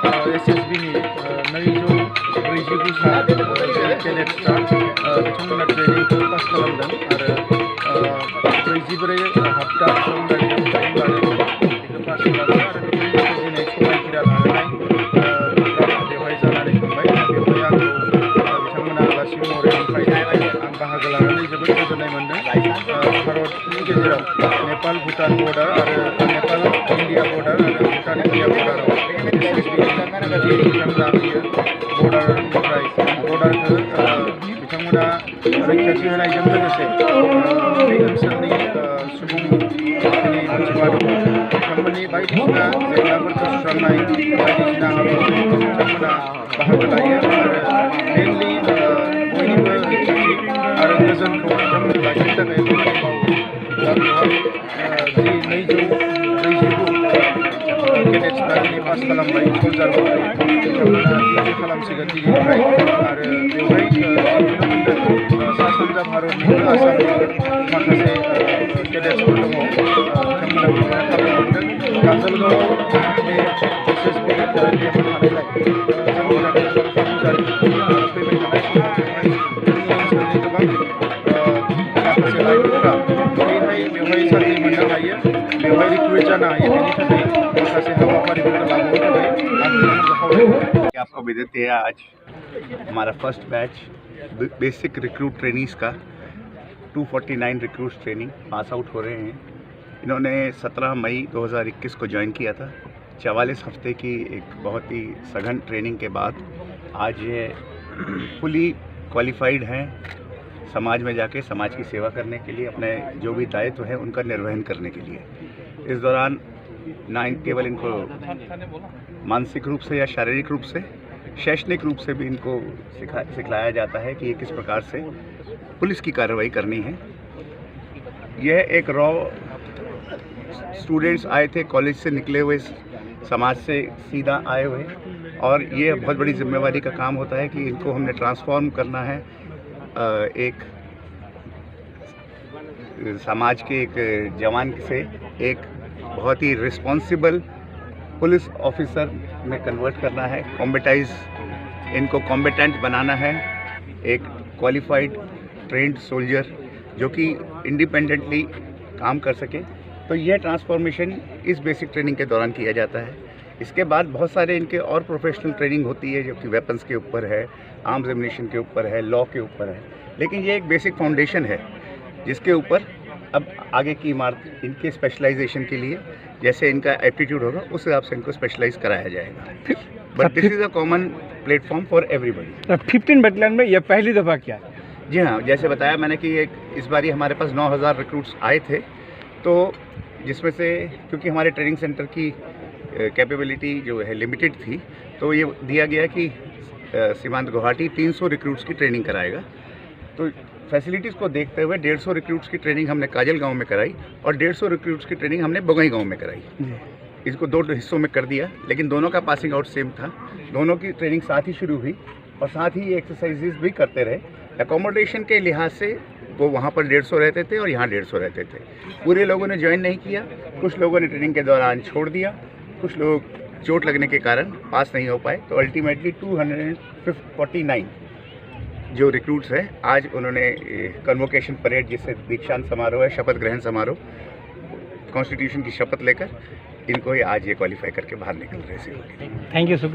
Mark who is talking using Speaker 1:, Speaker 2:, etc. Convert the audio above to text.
Speaker 1: SSBनि नैजौ 49सा केडेट्सफ्रा बिथांमोना ट्रेनिंखौ पास खालामदों आरो 44 हाबथा समनि बेखौ पास खालामदों आरो बिथांमोनखौ दिनै समायखिरा लानानै बेवहाय जानानै थांबाय। बेवहाय आंखौ बिथांमोना आलासि महरै आंखायनो आं बाहागो लानानै जोबोद गोजोननाय मोन्दों। भारतनि गेजेराव नेपाल भुटान बर्डार आरो नेपाल इन्डिया बर्डार आरो भुटान इन्डिया बर्डाराव बिथांमोना होयो बर्डारनिफ्राय बर्डारखौ बिथांमोना रैखाथि होनायजों लोगोसे बे ओनसोलनि सुबुंफोरनि अनजिमा दङ बिथांमोननि बायदिसिना जेंनाफोरखौ सुस्रांनाय बायदिसिना हाबाफारिफोरखौ बिथांमोना बाहागो लायो आरो मेनलि बयनिबो रैखाथि आरो गोजोनखौ बिथांमोना लाखिनो थाखाय खामानि मावो। दा बेवहाय जि 249 केडेट्सफ्रा दिनै पास खालामबाय सल्जार महरै बिथांमोना डिउटि खालामसिगोन दिनैनिफ्राय आरो बेवहाय नुनो मोन्दों सा सानजा भारतनिबो आसामनिबो माखासे केडेट्सफोर दङ बिथांमोना बेवहाय खाबु मोन्दों। काजलगावआव बे SSB केम्प थानायलाय जोंनि थाखाय गोबां खाबु जादों। फैबाय थानाय समाव बेवहाय जोंनि ओनसोलनि गोबां माखासे लाइमोनफ्रा बेवहाय साख्रि मोननो हायो बेवहाय रिक्रुइट जानो हायो बेनि थाखाय माखासे हाबाफारिफोरखौ लाबावनो थाखाय आं बिथांमोनखौ खावलायबाय।
Speaker 2: आपको विदित है आज हमारा first batch basic recruit trainings का 249 रिक्रूट्स ट्रेनिंग पास आउट हो रहे हैं। इन्होंने 17 मई 2021 को ज्वाइन किया था। 44 हफ्ते की एक बहुत ही सघन ट्रेनिंग के बाद आज ये फुली क्वालिफाइड हैं समाज में जाके समाज की सेवा करने के लिए, अपने जो भी दायित्व है उनका निर्वहन करने के लिए। इस दौरान न केवल इनको मानसिक रूप से या शारीरिक रूप से, शैक्षणिक रूप से भी इनको सिखलाया जाता है कि ये किस प्रकार से पुलिस की कार्रवाई करनी है। यह एक रॉ स्टूडेंट्स आए थे, कॉलेज से निकले हुए, समाज से सीधा आए हुए, और ये बहुत बड़ी जिम्मेवारी का काम होता है कि इनको हमने ट्रांसफॉर्म करना है एक समाज के एक जवान से एक बहुत ही रिस्पॉन्सिबल पुलिस ऑफिसर में कन्वर्ट करना है, इनको कॉम्बिटेंट बनाना है, एक क्वालिफाइड ट्रेंड सोल्जर जो कि इंडिपेंडेंटली काम कर सके। तो यह ट्रांसफॉर्मेशन इस बेसिक ट्रेनिंग के दौरान किया जाता है। इसके बाद बहुत सारे इनके और प्रोफेशनल ट्रेनिंग होती है जो कि वेपन्स के ऊपर है, आर्म्स एम्युनिशन के ऊपर है, लॉ के ऊपर है। लेकिन ये एक बेसिक फाउंडेशन है जिसके ऊपर अब आगे की इमारत इनके स्पेशलाइजेशन के लिए जैसे इनका एप्टीट्यूड होगा उस हिसाब से इनको स्पेशलाइज कराया जाएगा। But this is a common platform for everybody.
Speaker 3: 15 battalion में यह पहली दफ़ा क्या है?
Speaker 2: जी हाँ, जैसे बताया मैंने कि इस बार हमारे पास 9000 रिक्रूट्स आए थे, तो जिसमें से क्योंकि हमारे ट्रेनिंग सेंटर की कैपेबिलिटी जो है लिमिटेड थी, तो ये दिया गया कि सीमांत गुवाहाटी 300 रिक्रूट्स की ट्रेनिंग कराएगा। तो फैसिलिटीज़ को देखते हुए 150 रिक्रूट्स की ट्रेनिंग हमने काजल गांव में कराई और 150 रिक्रूट्स की ट्रेनिंग हमने बगई गांव में कराई। इसको 2 हिस्सों में कर दिया, लेकिन दोनों का पासिंग आउट सेम था। दोनों की ट्रेनिंग साथ ही शुरू हुई और साथ ही एक्सरसाइजेज भी करते रहे। एकोमोडेशन के लिहाज से वो वहाँ पर 150 रहते थे और यहाँ 150 रहते थे। पूरे लोगों ने ज्वाइन नहीं किया, कुछ लोगों ने ट्रेनिंग के दौरान छोड़ दिया, कुछ लोग चोट लगने के कारण पास नहीं हो पाए। तो अल्टीमेटली 249 जो रिक्रूट्स हैं आज उन्होंने कन्वोकेशन परेड, जिससे दीक्षांत समारोह है, शपथ ग्रहण समारोह, कॉन्स्टिट्यूशन की शपथ लेकर इनको आज ये क्वालिफाई करके बाहर निकल रहे हैं।
Speaker 3: Thank you.